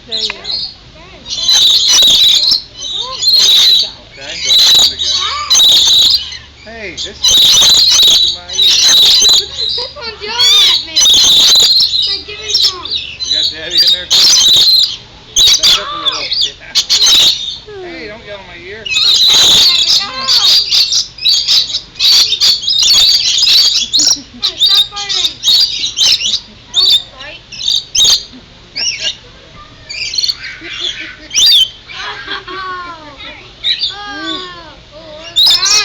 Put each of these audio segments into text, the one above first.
There you go. Okay, don't come again. Hey, this is my ear. This one's yelling at me. Like, give me some. You got Daddy in there too? That's up a little. Yeah. Hey, don't yell in my ear. Stop fighting. Don't fight.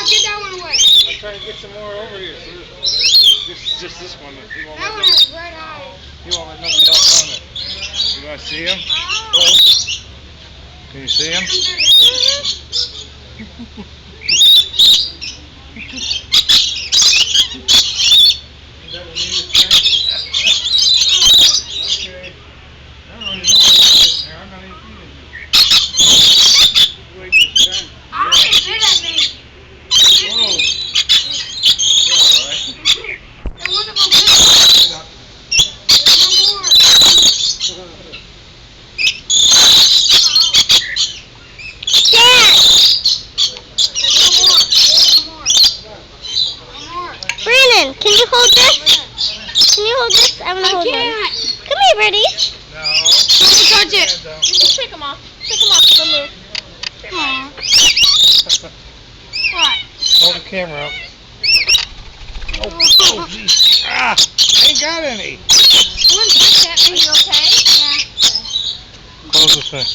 Get that one away. I'm trying to get some more over here. Just this one. He won't That let one nobody, has red eyes. he won't let nobody else on it. You want to see him? Close. Can you see him? Is that what you just said? Okay. I don't really know what's sitting there. I'm not even feeding you. Wait your turn. I can hit at me. Whoa. You're alright. And one of them hit. Wait up. There's no more. Brandon, can you hold this? Can you hold this? I'm gonna hold one. Come here, Birdie. No. Don't touch it. Just take them off. Take them off. Don't move. Aw. What? Hold the camera up. Oh, geez. Ah, I ain't got any. One touched at me. You okay? Yeah. Close this thing.